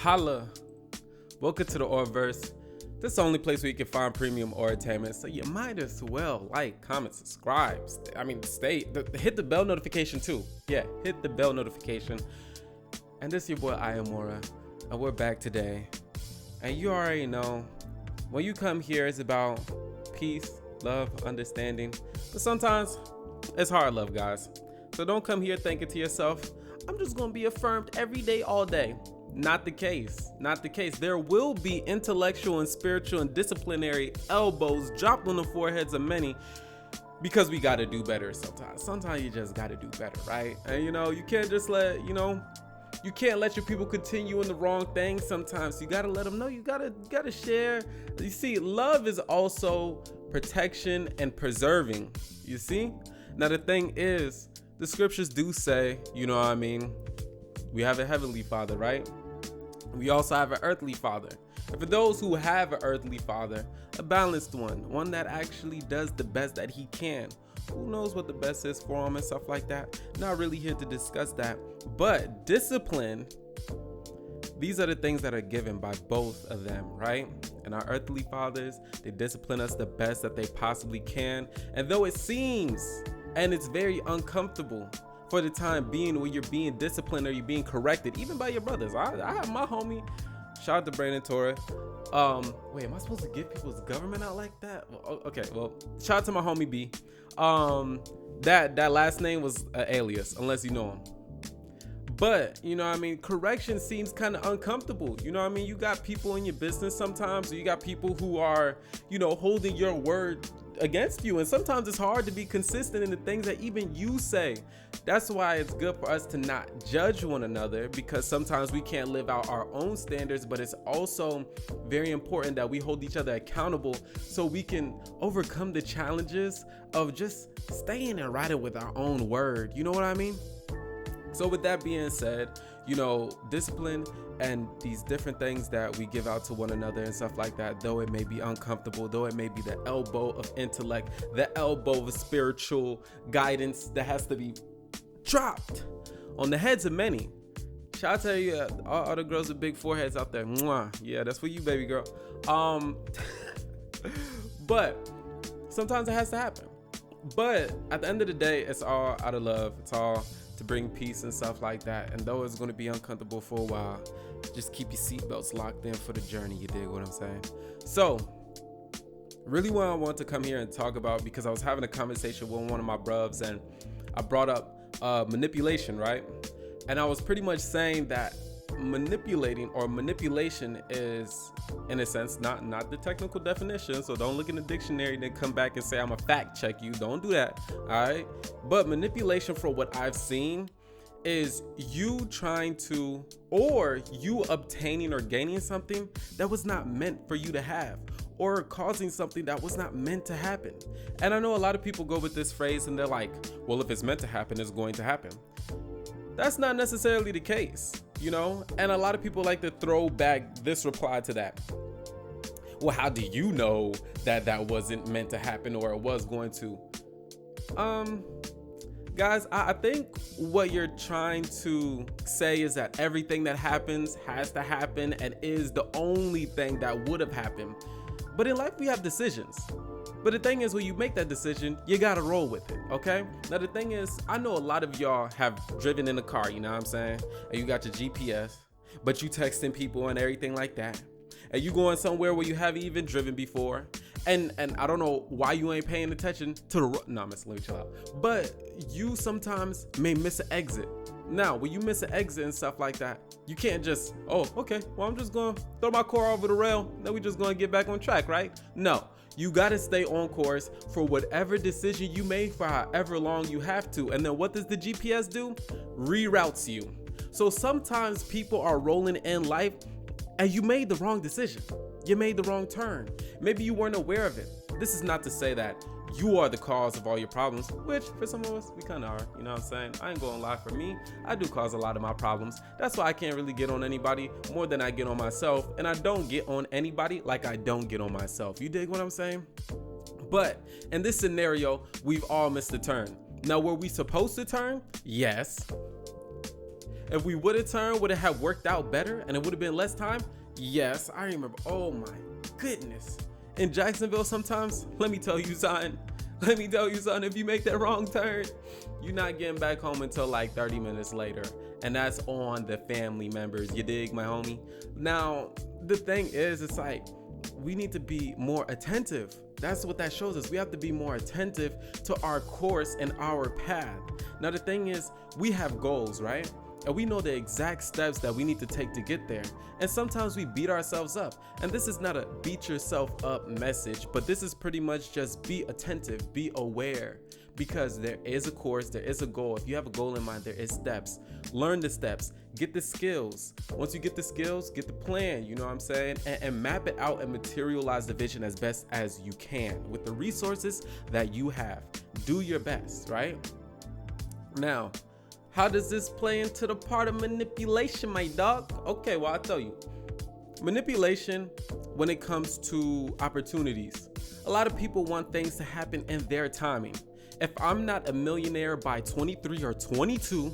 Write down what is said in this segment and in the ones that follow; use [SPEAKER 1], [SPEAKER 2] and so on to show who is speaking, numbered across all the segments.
[SPEAKER 1] Holla. Welcome to the Auraverse. This is the only place where you can find premium entertainment, so you might as well like, comment, subscribe. Hit the bell notification too. Yeah, hit the bell notification. And this is your boy Aura, and we're back today. And you already know, when you come here, it's about peace, love, understanding. But sometimes it's hard love, guys. So don't come here thinking to yourself, I'm just gonna be affirmed every day, all day. Not the case. Not the case. There will be intellectual and spiritual and disciplinary elbows dropped on the foreheads of many, because we got to do better sometimes. Sometimes you just got to do better, right? And you can't just you can't let your people continue in the wrong thing. Sometimes you got to let them know. You got to share. You see, love is also protection and preserving. You see? Now the thing is, the scriptures do say, we have a heavenly father, right? We also have an earthly father. And for those who have an earthly father, a balanced one that actually does the best that he can. Who knows what the best is for him and stuff like that? Not really here to discuss that. But discipline, these are the things that are given by both of them, right? And our earthly fathers, they discipline us the best that they possibly can. And though it seems, and it's very uncomfortable for the time being, when you're being disciplined or you're being corrected, even by your brothers. I have my homie, shout out to Brandon Torres. Wait, am I supposed to give people's government out like that? Well, okay, well, shout out to my homie B. That last name was an alias, unless you know him. But, correction seems kind of uncomfortable. You got people in your business sometimes, or you got people who are, holding your word against you. And sometimes it's hard to be consistent in the things that even you say. That's why it's good for us to not judge one another, because sometimes we can't live out our own standards, but it's also very important that we hold each other accountable so we can overcome the challenges of just staying and riding with our own word. You know what I mean? So with that being said, discipline and these different things that we give out to one another and stuff like that, though it may be uncomfortable, though it may be the elbow of intellect, the elbow of spiritual guidance that has to be dropped on the heads of many. Shout out to you, all the girls with big foreheads out there. Mwah. Yeah, that's for you, baby girl. But sometimes it has to happen. But at the end of the day, it's all out of love. It's all to bring peace and stuff like that. And though it's going to be uncomfortable for a while, just keep your seatbelts locked in for the journey. You dig what I'm saying? So really what I want to come here and talk about, because I was having a conversation with one of my bruvs and I brought up manipulation, right? And I was pretty much saying that manipulation is, in a sense, not the technical definition, so don't look in the dictionary and then come back and say I'm a fact check you. Don't do that. All right? But manipulation, for what I've seen, is you trying to, or you obtaining or gaining something that was not meant for you to have, or causing something that was not meant to happen. And I know a lot of people go with this phrase and they're like, well, if it's meant to happen, it's going to happen. That's not necessarily the case, and a lot of people like to throw back this reply to that. Well, how do you know that wasn't meant to happen, or it was going to? Guys, I think what you're trying to say is that everything that happens has to happen and is the only thing that would have happened. But in life, we have decisions. But the thing is, when you make that decision, you gotta roll with it, okay? Now, the thing is, I know a lot of y'all have driven in a car, you know what I'm saying? And you got your GPS, but you texting people and everything like that. And you going somewhere where you haven't even driven before. And I don't know why you ain't paying attention to the road. No, let me chill out. But you sometimes may miss an exit. Now, when you miss an exit and stuff like that, you can't just, oh, okay, well, I'm just gonna throw my car over the rail, then we just gonna get back on track, right? No. You got to stay on course for whatever decision you made for however long you have to. And then what does the GPS do? Reroutes you. So sometimes people are rolling in life and you made the wrong decision. You made the wrong turn. Maybe you weren't aware of it. This is not to say that you are the cause of all your problems, which for some of us, we kind of are, you know what I'm saying? I ain't gonna lie, for me, I do cause a lot of my problems. That's why I can't really get on anybody more than I get on myself. And I don't get on anybody like I don't get on myself. You dig what I'm saying? But in this scenario, we've all missed a turn. Now, were we supposed to turn? Yes. If we would have turned, would it have worked out better and it would have been less time? Yes, I remember. Oh my goodness. In Jacksonville sometimes, let me tell you something, if you make that wrong turn, you're not getting back home until like 30 minutes later. And that's on the family members. You dig, my homie? Now, the thing is, it's like, we need to be more attentive. That's what that shows us. We have to be more attentive to our course and our path. Now, the thing is, we have goals, right? And we know the exact steps that we need to take to get there. And sometimes we beat ourselves up. And this is not a beat yourself up message, but this is pretty much just be attentive, be aware, because there is a course, there is a goal. If you have a goal in mind, there is steps. Learn the steps, get the skills. Once you get the skills, get the plan, you know what I'm saying? And map it out and materialize the vision as best as you can with the resources that you have. Do your best, right? Now, how does this play into the part of manipulation, my dog? Okay, well, I'll tell you. Manipulation, when it comes to opportunities, a lot of people want things to happen in their timing. If I'm not a millionaire by 23 or 22,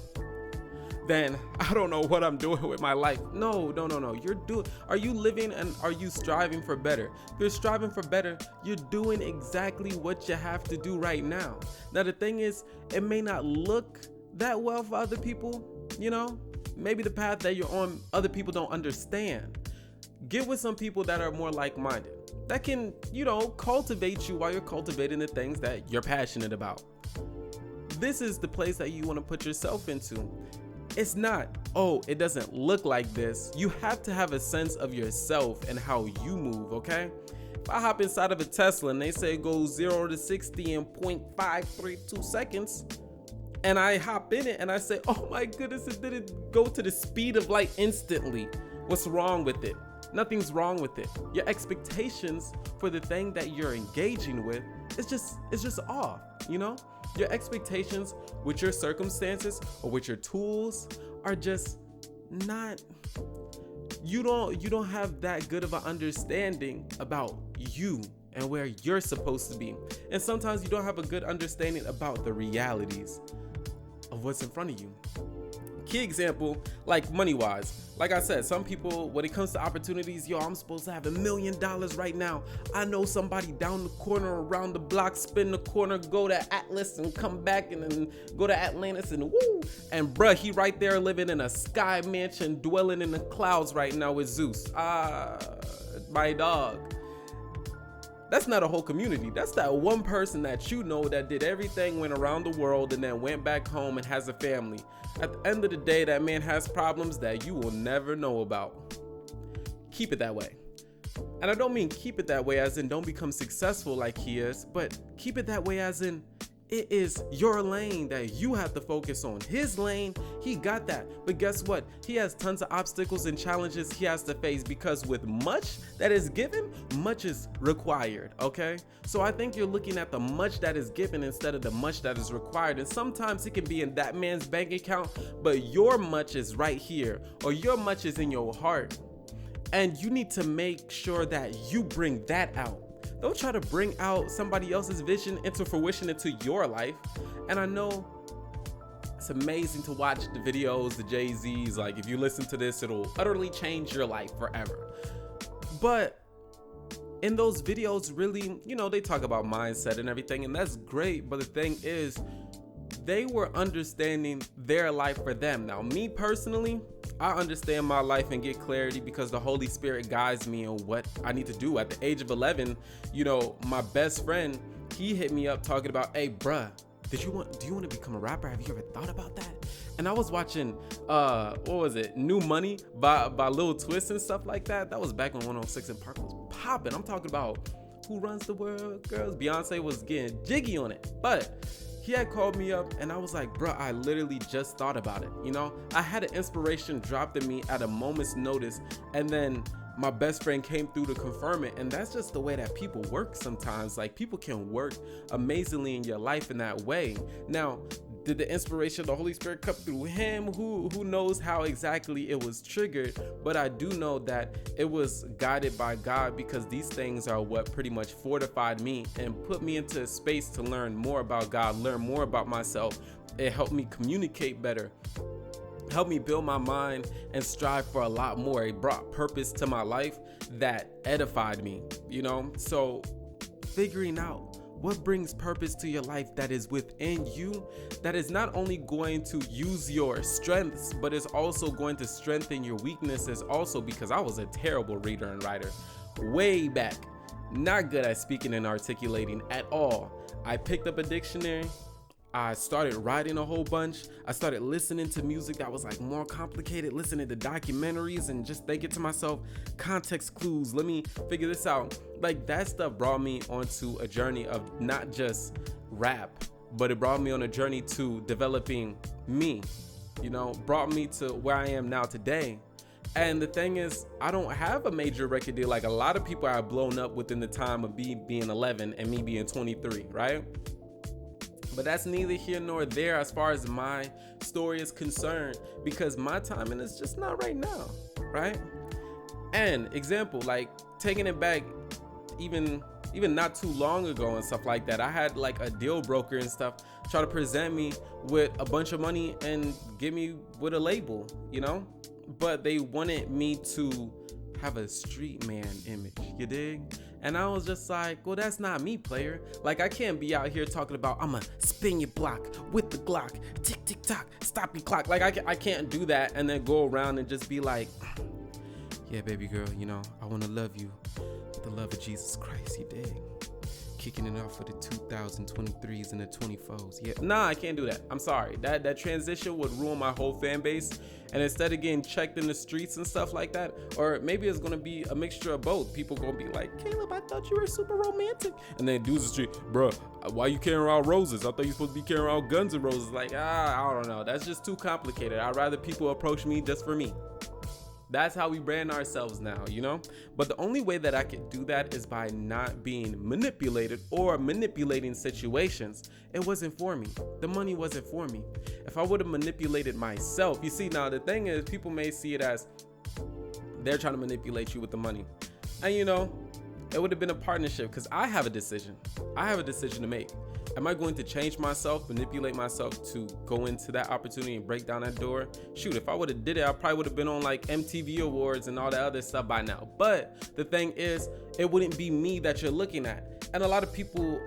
[SPEAKER 1] then I don't know what I'm doing with my life. No. Are you living and are you striving for better? If you're striving for better, you're doing exactly what you have to do right now. Now, the thing is, it may not look that well for other people, you know, maybe the path that you're on, other people don't understand. Get with some people that are more like-minded, that can, you know, cultivate you while you're cultivating the things that you're passionate about. This is the place that you want to put yourself into. It's not, oh, it doesn't look like this. You have to have a sense of yourself and how you move, okay? If I hop inside of a Tesla and they say it goes 0 to 60 in 0.532 seconds, and I hop in it and I say, oh my goodness, it didn't go to the speed of light instantly. What's wrong with it? Nothing's wrong with it. Your expectations for the thing that you're engaging with, it's just off, you know? Your expectations with your circumstances or with your tools are just not, you don't have that good of an understanding about you and where you're supposed to be. And sometimes you don't have a good understanding about the realities of what's in front of you. Key example, like money-wise. Like I said, some people, when it comes to opportunities, yo, I'm supposed to have $1 million right now. I know somebody down the corner, around the block, spin the corner, go to Atlas and come back and then go to Atlantis and woo. And bruh, he right there living in a sky mansion, dwelling in the clouds right now with Zeus. My dog. That's not a whole community. That's that one person that you know that did everything, went around the world, and then went back home and has a family. At the end of the day, that man has problems that you will never know about. Keep it that way. And I don't mean keep it that way as in don't become successful like he is, but keep it that way as in it is your lane that you have to focus on. His lane, he got that. But guess what? He has tons of obstacles and challenges he has to face, because with much that is given, much is required, okay? So I think you're looking at the much that is given instead of the much that is required. And sometimes it can be in that man's bank account, but your much is right here, or your much is in your heart. And you need to make sure that you bring that out. Don't try to bring out somebody else's vision into fruition into your life. And I know it's amazing to watch the videos, the Jay-Z's, like if you listen to this, it'll utterly change your life forever. But in those videos, really, you know, they talk about mindset and everything, and that's great. But the thing is, they were understanding their life for them. Now, me personally, I understand my life and get clarity because the Holy Spirit guides me on what I need to do. At the age of 11, you know, my best friend, he hit me up talking about, hey, bruh, do you want to become a rapper? Have you ever thought about that? And I was watching, what was it? New Money by Lil Twist and stuff like that. That was back when 106 and Park was popping. I'm talking about Who Runs the World, girls. Beyonce was getting jiggy on it. But he had called me up and I was like, bro, I literally just thought about it. You know, I had an inspiration dropped in me at a moment's notice, and then my best friend came through to confirm it. And that's just the way that people work sometimes. Like, people can work amazingly in your life in that way. Now, did the inspiration of the Holy Spirit come through him? Who knows how exactly it was triggered, but I do know that it was guided by God, because these things are what pretty much fortified me and put me into a space to learn more about God, learn more about myself. It helped me communicate better. helped me build my mind and strive for a lot more. It brought purpose to my life that edified me, you know? So figuring out what brings purpose to your life that is within you, that is not only going to use your strengths, but is also going to strengthen your weaknesses also, because I was a terrible reader and writer way back. Not good at speaking and articulating at all. I picked up a dictionary. I started writing a whole bunch. I started listening to music that was like more complicated, listening to documentaries and just thinking to myself, context clues, let me figure this out. Like that stuff brought me onto a journey of not just rap, but it brought me on a journey to developing me, you know, brought me to where I am now today. And the thing is, I don't have a major record deal like a lot of people have blown up within the time of me being 11 and me being 23, right? But that's neither here nor there as far as my story is concerned, because my timing is just not right now, right? And example, like taking it back even not too long ago and stuff like that, I had like a deal broker and stuff try to present me with a bunch of money and get me with a label, you know? But they wanted me to have a street man image, you dig? And I was just like, well, that's not me, player. Like, I can't be out here talking about, I'ma spin your block with the Glock, tick, tick, tock, stop your clock. Like, I can't do that and then go around and just be like, yeah, baby girl, you know, I wanna love you with the love of Jesus Christ, you dig? Kicking it off with the 2023s and the 24s. Yeah, nah, I can't do that. I'm sorry. That transition would ruin my whole fan base. And instead of getting checked in the streets and stuff like that, or maybe it's gonna be a mixture of both. People gonna be like, Caleb, I thought you were super romantic. And then dudes in the street, bruh, why you carrying around roses? I thought you supposed to be carrying around guns and roses. Like, I don't know. That's just too complicated. I'd rather people approach me just for me. That's how we brand ourselves now, you know? But the only way that I could do that is by not being manipulated or manipulating situations. It wasn't for me. The money wasn't for me. If I would have manipulated myself, you see, now the thing is, people may see it as they're trying to manipulate you with the money. And you know, it would have been a partnership, because I have a decision. I have a decision to make. Am I going to change myself, manipulate myself to go into that opportunity and break down that door? Shoot, if I would have did it, I probably would have been on like MTV Awards and all that other stuff by now. But the thing is, it wouldn't be me that you're looking at. And a lot of people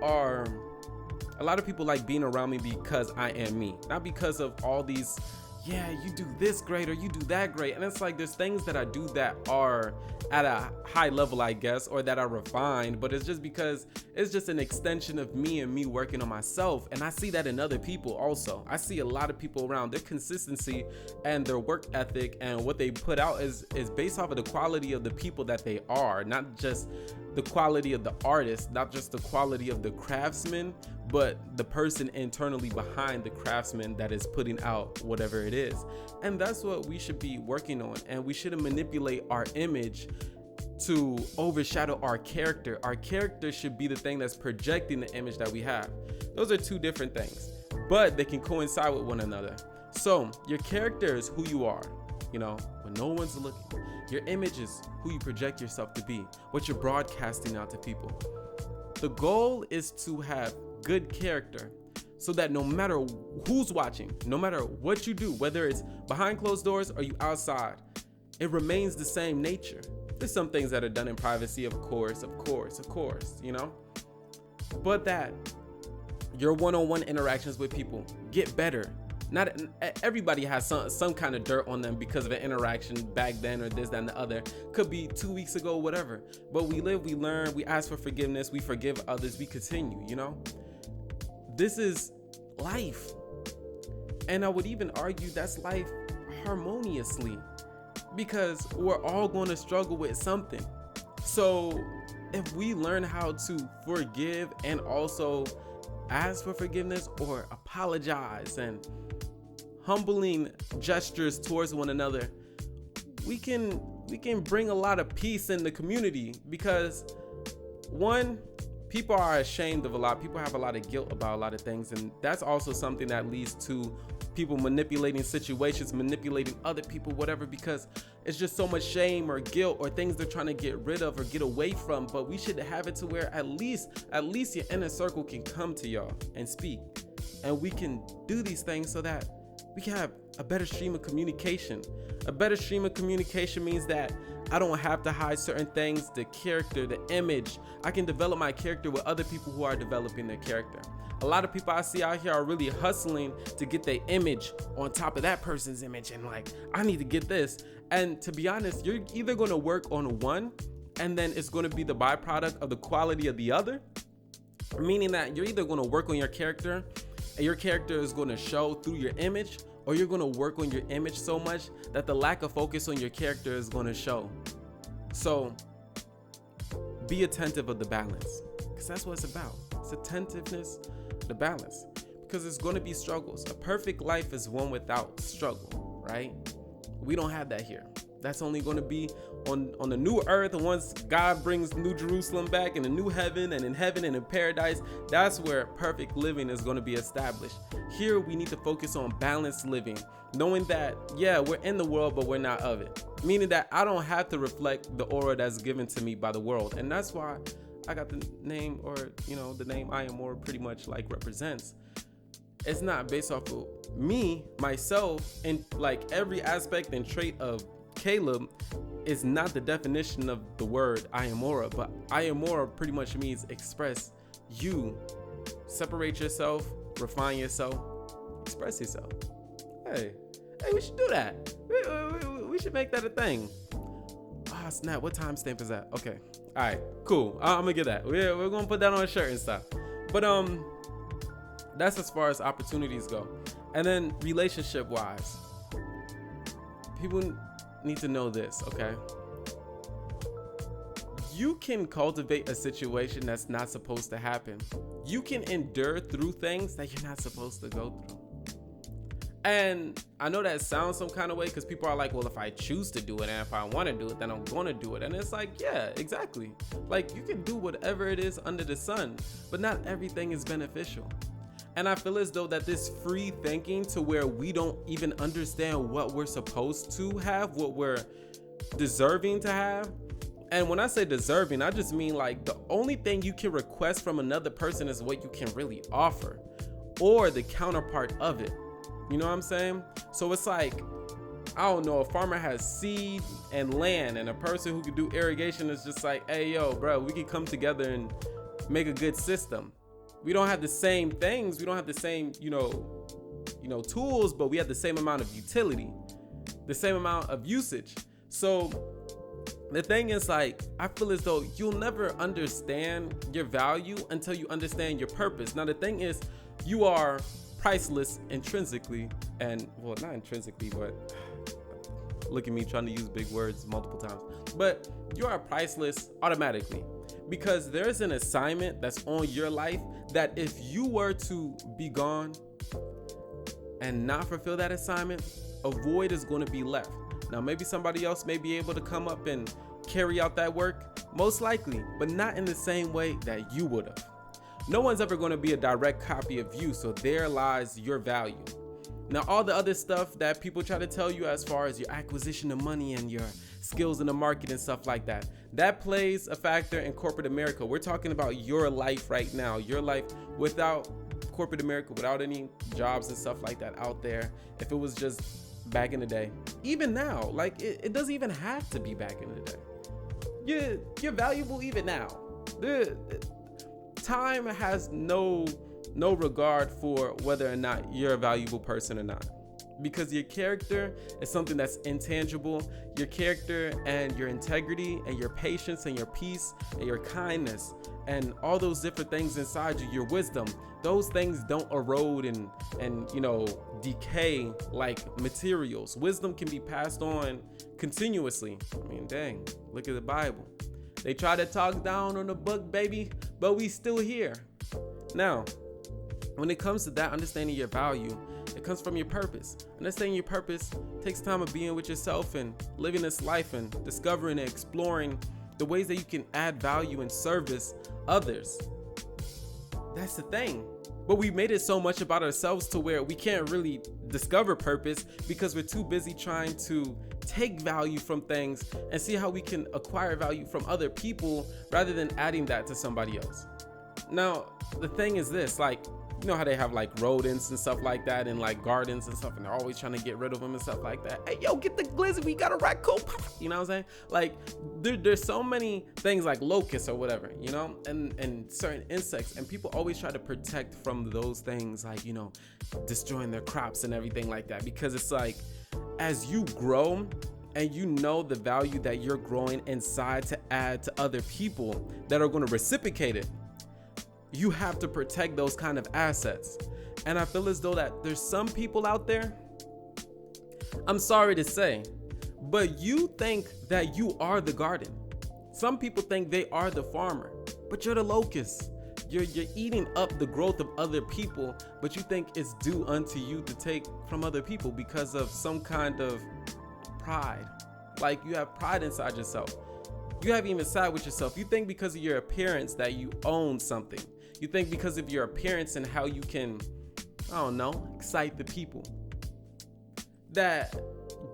[SPEAKER 1] like being around me because I am me, not because of all these, yeah, you do this great or you do that great. And it's like, there's things that I do that are at a high level, I guess, or that are refined, but it's just because it's just an extension of me and me working on myself. And I see that in other people also. I see a lot of people around, their consistency and their work ethic and what they put out is based off of the quality of the people that they are, not just the quality of the artist, not just the quality of the craftsman, but the person internally behind the craftsman that is putting out whatever it is. And that's what we should be working on. And we shouldn't manipulate our image to overshadow our character. Our character should be the thing that's projecting the image that we have. Those are two different things, but they can coincide with one another. So your character is who you are, you know, when no one's looking. Your image is who you project yourself to be, what you're broadcasting out to people. The goal is to have good character so that no matter who's watching, no matter what you do, whether it's behind closed doors or you outside, it remains the same nature. There's some things that are done in privacy, of course, you know, but that your one-on-one interactions with people get better. Not everybody has some kind of dirt on them because of an interaction back then or this, that, and the other. Could be 2 weeks ago, whatever. But we live, we learn, we ask for forgiveness, we forgive others, we continue, you know? This is life. And I would even argue that's life harmoniously, because we're all going to struggle with something. So if we learn how to forgive and also ask for forgiveness or apologize and humbling gestures towards one another, we can bring a lot of peace in the community. Because one, people are ashamed of a lot. People have a lot of guilt about a lot of things, and that's also something that leads to people manipulating situations, manipulating other people, whatever, because it's just so much shame or guilt or things they're trying to get rid of or get away from. But we should have it to where at least your inner circle can come to y'all and speak, and we can do these things so that we can have a better stream of communication. A better stream of communication means that I don't have to hide certain things, the character, the image. I can develop my character with other people who are developing their character. A lot of people I see out here are really hustling to get their image on top of that person's image, and like, I need to get this. And to be honest, you're either going to work on one and then it's going to be the byproduct of the quality of the other, meaning that you're either going to work on your character and your character is going to show through your image, or you're going to work on your image so much that the lack of focus on your character is going to show. So be attentive of the balance, because that's what it's about. It's attentiveness, the balance, because it's going to be struggles. A perfect life is one without struggle, right? We don't have that here. That's only going to be on the new earth. And once God brings New Jerusalem back, and a new heaven, and in heaven and in paradise, that's where perfect living is going to be established. Here we need to focus on balanced living, knowing that, yeah, we're in the world, but we're not of it. Meaning that I don't have to reflect the aura that's given to me by the world. And that's why I got the name, or, you know, the name I Am Aura pretty much like represents. It's not based off of me, myself, and like every aspect and trait of Caleb is not the definition of the word I Am Aura, but I Am Aura pretty much means express you, separate yourself, refine yourself, express yourself. Hey, we should do that. We should make that a thing. Ah, snap, what timestamp is that? Okay, all right, cool. I'm gonna get that. We're gonna put that on a shirt and stuff. But that's as far as opportunities go. And then relationship wise, people need to know this, okay? You can cultivate a situation that's not supposed to happen. You can endure through things that you're not supposed to go through. And I know that sounds some kind of way, because people are like, well, if I choose to do it and if I want to do it, then I'm going to do it. And it's like, yeah, exactly. Like, you can do whatever it is under the sun, but not everything is beneficial. And I feel as though that this free thinking to where we don't even understand what we're supposed to have, what we're deserving to have. And when I say deserving, I just mean like the only thing you can request from another person is what you can really offer, or the counterpart of it. You know what I'm saying? So it's like, I don't know, a farmer has seed and land, and a person who can do irrigation is just like, hey, yo, bro, we can come together and make a good system. We don't have the same things. We don't have the same, you know, tools, but we have the same amount of utility, the same amount of usage. So the thing is, like, I feel as though you'll never understand your value until you understand your purpose. Now, the thing is, you are priceless intrinsically, and well, not intrinsically, but look at me trying to use big words multiple times, but you are priceless automatically, because there's an assignment that's on your life that if you were to be gone and not fulfill that assignment, a void is going to be left. Now, maybe somebody else may be able to come up and carry out that work, most likely, but not in the same way that you would have. No one's ever going to be a direct copy of you, so there lies your value. Now, all the other stuff that people try to tell you as far as your acquisition of money and your skills in the market and stuff like that, that plays a factor in corporate America. We're talking about your life right now, your life without corporate America, without any jobs and stuff like that out there. If it was just back in the day, even now, like it doesn't even have to be back in the day. You're valuable even now. The time has no regard for whether or not you're a valuable person or not, because your character is something that's intangible. Your character and your integrity and your patience and your peace and your kindness and all those different things inside you, your wisdom, those things don't erode and decay like materials. Wisdom can be passed on continuously. I mean, dang, look at the Bible. They try to talk down on the book, baby, but we still here. Now, when it comes to that, understanding your value, it comes from your purpose. Understanding your purpose takes time of being with yourself and living this life and discovering and exploring the ways that you can add value and service others. That's the thing. But we made it so much about ourselves to where we can't really discover purpose because we're too busy trying to take value from things and see how we can acquire value from other people rather than adding that to somebody else. Now, the thing is this, like, You know how they have like rodents and stuff like that in like gardens and stuff, and they're always trying to get rid of them and stuff like that. Hey, yo, get the glizzy, we got a raccoon. You know what I'm saying? Like there's so many things like locusts or whatever, you know, and certain insects, and people always try to protect from those things, like, you know, destroying their crops and everything like that, because it's like, as you grow and you know the value that you're growing inside to add to other people that are going to reciprocate it, you have to protect those kind of assets. And I feel as though that there's some people out there, I'm sorry to say, but you think that you are the garden. Some people think they are the farmer, but you're the locust. You're eating up the growth of other people, but you think it's due unto you to take from other people because of some kind of pride. Like, you have pride inside yourself. You haven't even sat with yourself. You think because of your appearance that you own something. You think because of your appearance and how you can, I don't know, excite the people, that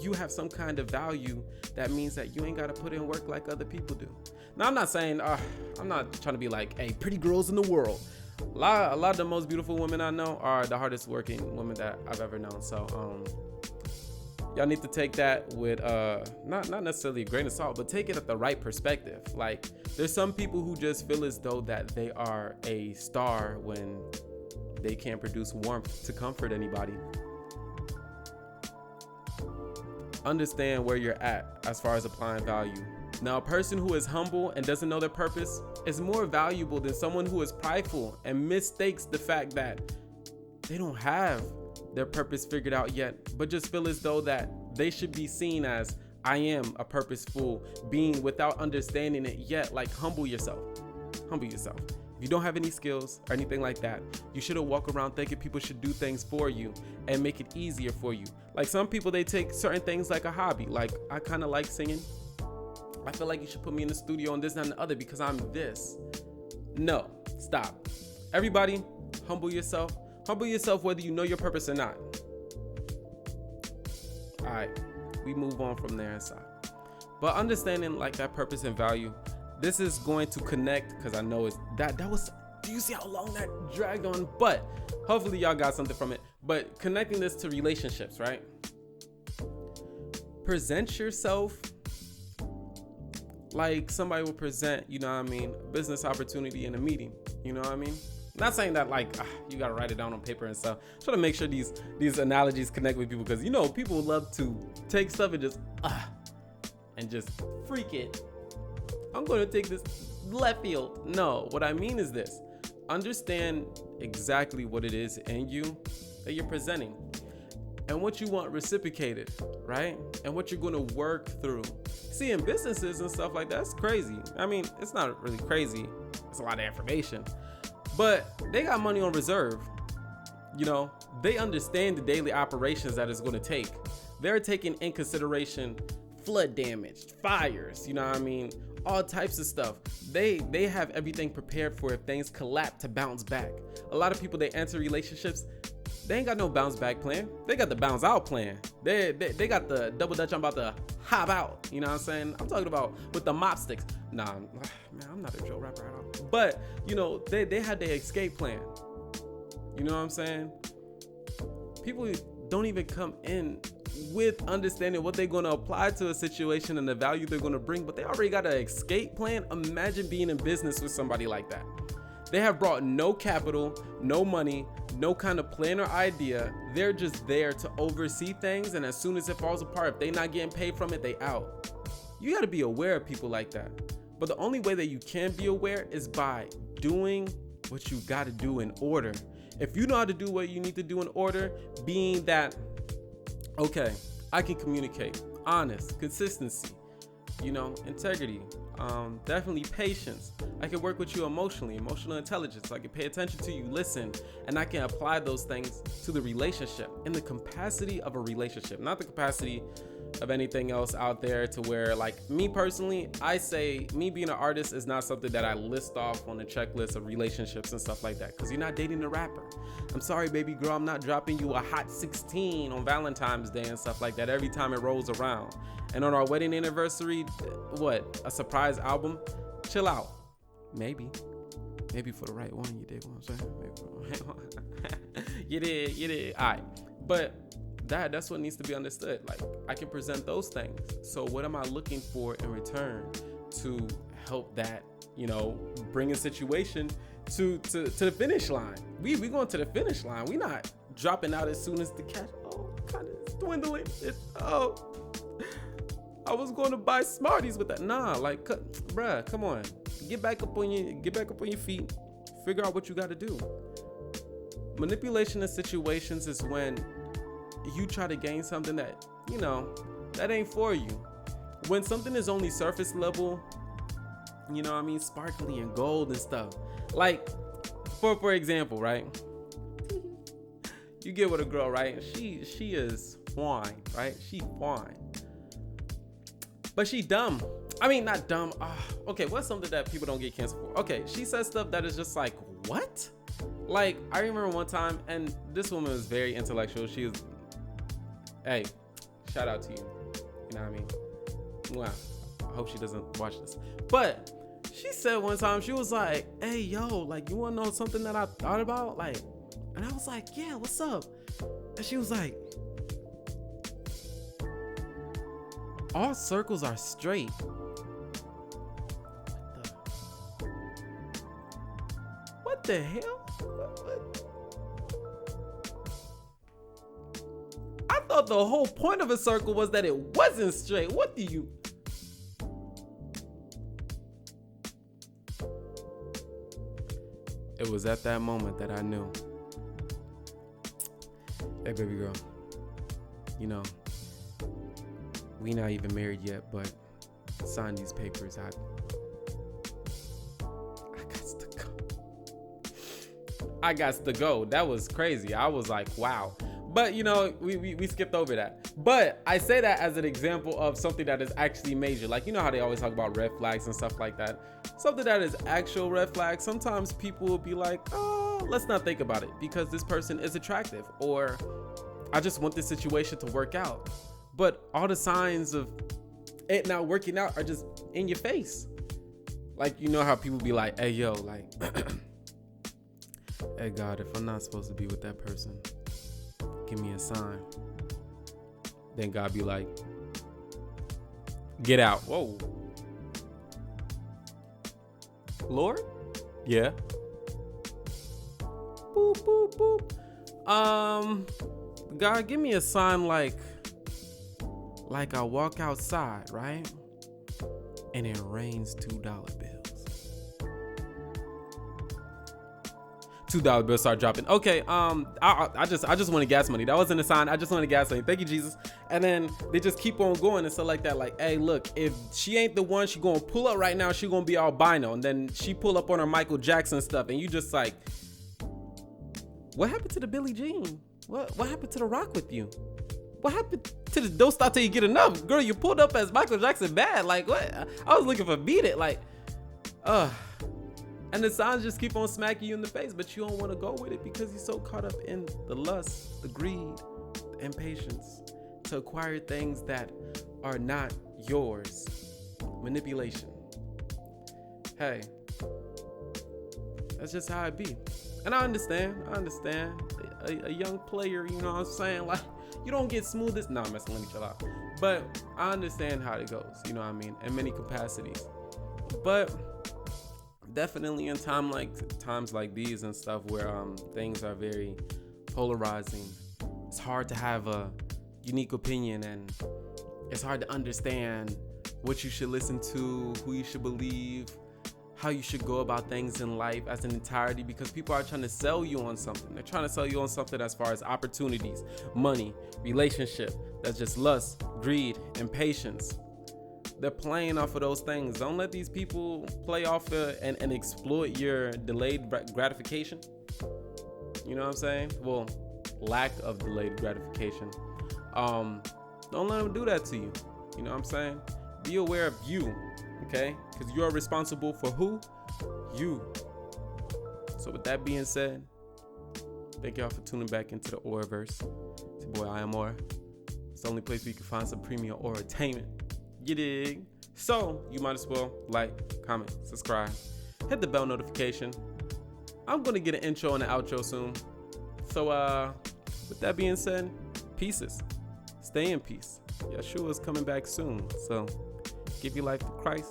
[SPEAKER 1] you have some kind of value that means that you ain't got to put in work like other people do. Now, I'm not saying, I'm not trying to be like, hey, pretty girls in the world. A lot of the most beautiful women I know are the hardest working women that I've ever known. So, y'all need to take that with not necessarily a grain of salt, but take it at the right perspective. Like, there's some people who just feel as though that they are a star when they can't produce warmth to comfort anybody. Understand where you're at as far as applying value. Now, a person who is humble and doesn't know their purpose is more valuable than someone who is prideful and mistakes the fact that they don't have their purpose figured out yet, but just feel as though that they should be seen as, I am a purposeful being, without understanding it yet. Like, humble yourself. Humble yourself. If you don't have any skills or anything like that, you shouldn't walk around thinking people should do things for you and make it easier for you. Like, some people, they take certain things like a hobby. Like, I kind of like singing. I feel like you should put me in the studio and this, that, and the other because I'm this. No, stop. Everybody, humble yourself. Humble yourself whether you know your purpose or not. All right, we move on from there inside. But understanding like that purpose and value, this is going to connect, because I know it's that was, do you see how long that dragged on? But hopefully y'all got something from it. But connecting this to relationships, right? Present yourself like somebody will present, you know what I mean, a business opportunity in a meeting, you know what I mean? Not saying that like you gotta write it down on paper and stuff. Try to make sure these analogies connect with people, because you know people love to take stuff and just freak it. I'm gonna take this left field. No, what I mean is this: understand exactly what it is in you that you're presenting, and what you want reciprocated, right? And what you're gonna work through. See, in businesses and stuff like that, that's crazy. I mean, it's not really crazy. It's a lot of information. But they got money on reserve. You know, they understand the daily operations that it's going to take. They're taking in consideration flood damage, fires, you know what I mean? All types of stuff. They have everything prepared for if things collapse to bounce back. A lot of people, they enter relationships, they ain't got no bounce back plan. They got the bounce out plan. They got the double dutch, I'm about to hop out. You know what I'm saying? I'm talking about with the mop sticks. Nah, man, I'm not a drill rapper at all. But, you know, they had their escape plan. You know what I'm saying? People don't even come in with understanding what they're going to apply to a situation and the value they're going to bring, but they already got an escape plan. Imagine being in business with somebody like that. They have brought no capital, no money, no kind of plan or idea. They're just there to oversee things, and as soon as it falls apart, if they're not getting paid from it, they out. You got to be aware of people like that. But the only way that you can be aware is by doing what you got to do in order. If you know how to do what you need to do in order, being that, okay, I can communicate, honest, consistency, you know, integrity, definitely patience. I can work with you emotionally, emotional intelligence. I can pay attention to you, listen, and I can apply those things to the relationship in the capacity of a relationship, not the capacity of anything else out there, to where, like, me personally, I say me being an artist is not something that I list off on the checklist of relationships and stuff like that, because you're not dating a rapper. I'm sorry, baby girl, I'm not dropping you a hot 16 on Valentine's Day and stuff like that every time it rolls around. And on our wedding anniversary, what, a surprise album? Chill out. Maybe. Maybe for the right one, you did what I'm saying. Maybe for the right one. You did. All right. But that's what needs to be understood. Like, I can present those things. So what am I looking for in return to help that, bring a situation to the finish line? We going to the finish line. We not dropping out as soon as the cash, kind of dwindling. I was going to buy Smarties with that. Nah, like, bruh, come on. Get back up on your feet. Figure out what you got to do. Manipulation in situations is when you try to gain something that, that ain't for you. When something is only surface level, sparkly and gold and stuff. Like, for example, right? You get with a girl, right? She is fine, right? She fine. But she dumb. I mean, not dumb. Okay, what's something that people don't get canceled for? Okay, she says stuff that is just like, what? Like, I remember one time, and this woman was very intellectual. She was, hey, shout out to you. You know what I mean? Wow. I hope she doesn't watch this. But she said one time, she was like, hey, yo, like, you want to know something that I thought about? Like, and I was like, yeah, what's up? And she was like, all circles are straight. What the hell? What? I thought the whole point of a circle was that it wasn't straight. What do you... It was at that moment that I knew. Hey, baby girl. We not even married yet, but sign these papers. I got to go. That was crazy. I was like, wow. But we skipped over that. But I say that as an example of something that is actually major. Like, how they always talk about red flags and stuff like that. Something that is actual red flag. Sometimes people will be like, oh, let's not think about it because this person is attractive, or I just want this situation to work out. But all the signs of it not working out are just in your face. Like, how people be like, hey, yo, like, hey, God, if I'm not supposed to be with that person, give me a sign. Then God be like, get out. Whoa. Lord? Yeah. Boop, boop, boop. God, give me a sign like I walk outside, right? And it rains $2 bills. $2 bills start dropping. Okay, I just wanted gas money. That wasn't a sign. I just wanted gas money. Thank you, Jesus. And then they just keep on going and stuff like that. Like, hey, look, if she ain't the one, she gonna pull up right now. She gonna be albino. And then she pull up on her Michael Jackson stuff, and you just like, what happened to the Billie Jean? What happened to the Rock with you? What happened to the Don't Stop Till You Get Enough? Girl, you pulled up as Michael Jackson bad. Like, what? I was looking for Beat It. Like, and the signs just keep on smacking you in the face, but you don't want to go with it because you're so caught up in the lust, the greed, the impatience to acquire things that are not yours. Manipulation. Hey, that's just how it be. And I understand. A young player, you know what I'm saying? Like, you don't get smooth as... Nah, I'm messing, let me chill out. But I understand how it goes, you know what I mean? In many capacities. But definitely in times like these and stuff where things are very polarizing, it's hard to have a unique opinion, and it's hard to understand what you should listen to, who you should believe, how you should go about things in life as an entirety, because people are trying to sell you on something. They're trying to sell you on something as far as opportunities, money, relationship. That's just lust, greed, and patience. They're playing off of those things. Don't let these people play off and exploit your delayed gratification. You know what I'm saying? Well, lack of delayed gratification. Don't let them do that to you. You know what I'm saying? Be aware of you, okay? Because you are responsible for who? You. So with that being said, thank y'all for tuning back into the Auraverse. It's your boy, I am Aura. It's the only place where you can find some premium Aura-tainment. You dig? So you might as well like, comment, subscribe. hit the bell notification. I'm gonna get an intro and an outro soon. So with that being said, pieces. Stay in peace. Yeshua is coming back soon. So give your life to Christ.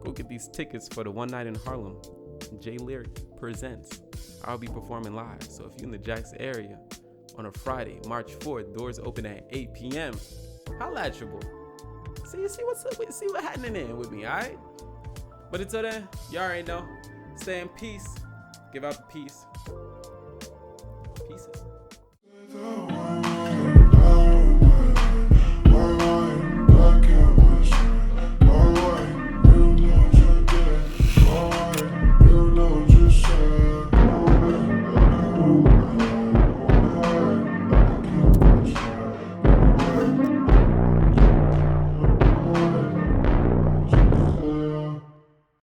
[SPEAKER 1] Go get these tickets for the One Night in Harlem. Jay Lyric presents. I'll be performing live. So if you're in the Jackson area on a Friday, March 4th, doors open at 8 p.m. Holla at your boy. See what's up. See what's happening in with me, all right? But until then, y'all already know. Stay in peace. Give out the peace.